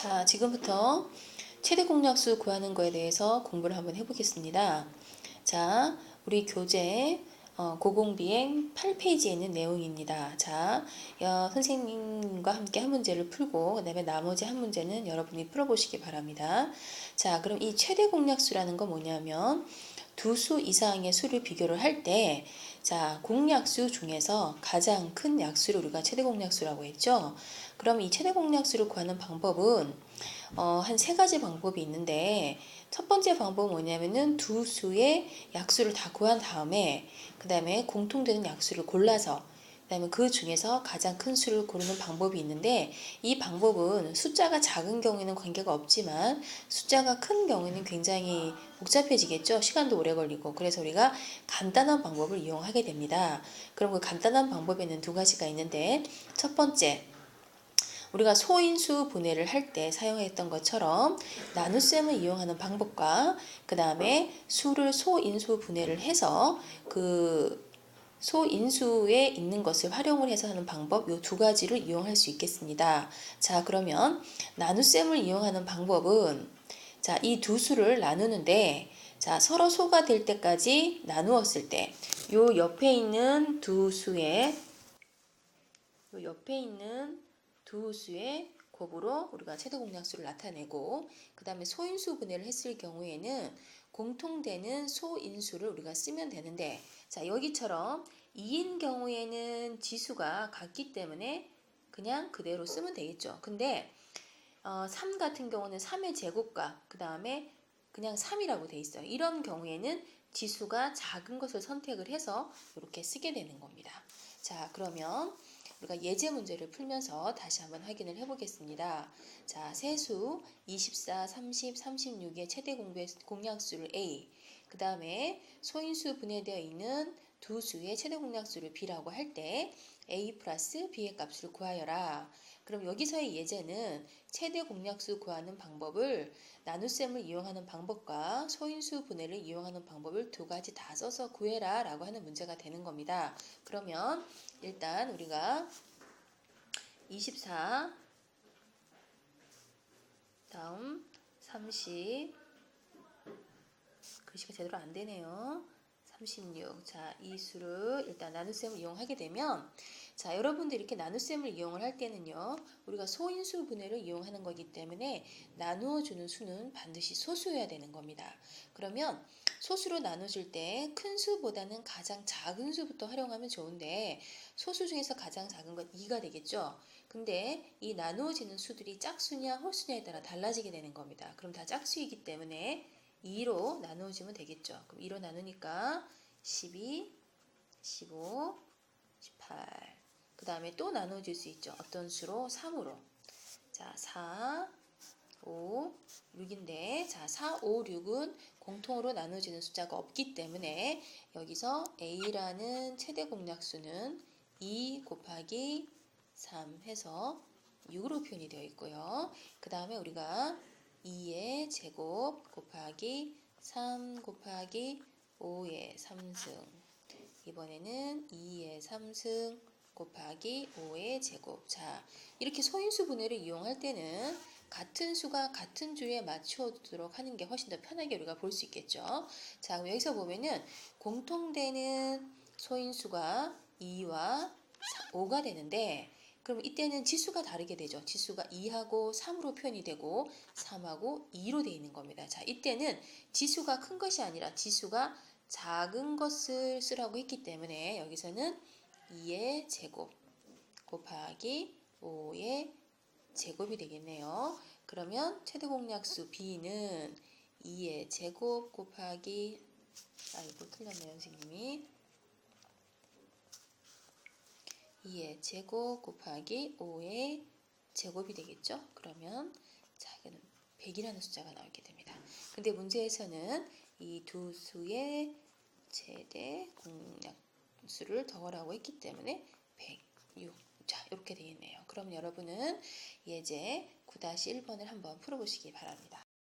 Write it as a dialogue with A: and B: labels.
A: 자, 지금부터 최대 공약수 구하는 거에 대해서 공부를 한번 해보겠습니다. 자, 우리 교재 고공비행 8페이지에 있는 내용입니다. 자, 선생님과 함께 한 문제를 풀고 그 다음에 나머지 한 문제는 여러분이 풀어보시기 바랍니다. 자, 그럼 이 최대 공약수라는 건 뭐냐면 두 수 이상의 수를 비교를 할 때, 자, 공약수 중에서 가장 큰 약수를 우리가 최대 공약수라고 했죠. 그럼 이 최대 공약수를 구하는 방법은 한 세 가지 방법이 있는데, 첫 번째 방법은 뭐냐면은 두 수의 약수를 다 구한 다음에 그 다음에 공통되는 약수를 골라서 그 다음에 그 중에서 가장 큰 수를 고르는 방법이 있는데, 이 방법은 숫자가 작은 경우에는 관계가 없지만 숫자가 큰 경우에는 굉장히 복잡해지겠죠. 시간도 오래 걸리고. 그래서 우리가 간단한 방법을 이용하게 됩니다. 그럼 그 간단한 방법에는 두 가지가 있는데, 첫 번째, 우리가 소인수 분해를 할 때 사용했던 것처럼 나눗셈을 이용하는 방법과 그 다음에 수를 소인수 분해를 해서 그 소인수에 있는 것을 활용을 해서 하는 방법, 이 두 가지를 이용할 수 있겠습니다. 자, 그러면 나눗셈을 이용하는 방법은, 자, 이 두 수를 나누는데, 자, 서로 소가 될 때까지 나누었을 때, 요 옆에 있는 두 수의 곱으로 우리가 최대 공약수를 나타내고, 그 다음에 소인수 분해를 했을 경우에는 공통되는 소인수를 우리가 쓰면 되는데, 자, 여기처럼 2인 경우에는 지수가 같기 때문에 그냥 그대로 쓰면 되겠죠. 근데 3 같은 경우는 3의 제곱과 그 다음에 그냥 3이라고 돼 있어요. 이런 경우에는 지수가 작은 것을 선택을 해서 이렇게 쓰게 되는 겁니다. 자, 그러면 우리가 예제 문제를 풀면서 다시 한번 확인을 해보겠습니다. 자, 세수 24, 30, 36의 최대 공약수를 A, 그 다음에 소인수 분해되어 있는 두 수의 최대 공약수를 B라고 할 때 A 플러스 B의 값을 구하여라. 그럼 여기서의 예제는 최대 공약수 구하는 방법을 나눗셈을 이용하는 방법과 소인수 분해를 이용하는 방법을 두 가지 다 써서 구해라 라고 하는 문제가 되는 겁니다. 그러면 일단 우리가 24 다음 30 글씨가 제대로 안 되네요. 36. 자, 이 수를 일단 나눗셈을 이용하게 되면, 자, 여러분들 이렇게 나눗셈을 이용을 할 때는요, 우리가 소인수 분해를 이용하는 거기 때문에 나누어주는 수는 반드시 소수여야 되는 겁니다. 그러면 소수로 나눠줄 때 큰 수보다는 가장 작은 수부터 활용하면 좋은데, 소수 중에서 가장 작은 건 2가 되겠죠. 근데 이 나누어지는 수들이 짝수냐 홀수냐에 따라 달라지게 되는 겁니다. 그럼 다 짝수이기 때문에 2로 나누어지면 되겠죠. 그럼 2로 나누니까 12, 15, 18. 그 다음에 또 나누어질 수 있죠. 어떤 수로? 3으로. 자, 4, 5, 6인데, 자, 4, 5, 6은 공통으로 나누어지는 숫자가 없기 때문에 여기서 A라는 최대 공약수는 2 곱하기 3 해서 6으로 표현이 되어 있고요. 그 다음에 우리가 2의 제곱 곱하기 3 곱하기 5의 3승, 이번에는 2의 3승 곱하기 5의 제곱. 자, 이렇게 소인수 분해를 이용할 때는 같은 수가 같은 줄에 맞춰두도록 하는 게 훨씬 더 편하게 우리가 볼 수 있겠죠. 자, 여기서 보면은 공통되는 소인수가 2와 5가 되는데, 그럼 이때는 지수가 다르게 되죠. 지수가 2하고 3으로 표현이 되고 3하고 2로 되어 있는 겁니다. 자, 이때는 지수가 큰 것이 아니라 지수가 작은 것을 쓰라고 했기 때문에 여기서는 2의 제곱 곱하기 5의 제곱이 되겠네요. 그러면 최대 공약수 B는 2의 제곱 곱하기, 이거 틀렸네요, 선생님이. 2의 제곱 곱하기 5의 제곱이 되겠죠? 그러면 자, 이거는 100이라는 숫자가 나오게 됩니다. 근데 문제에서는 이 두 수의 최대 공약수를 더하라고 했기 때문에 106. 자, 이렇게 되겠네요. 그럼 여러분은 예제 9-1번을 한번 풀어보시기 바랍니다.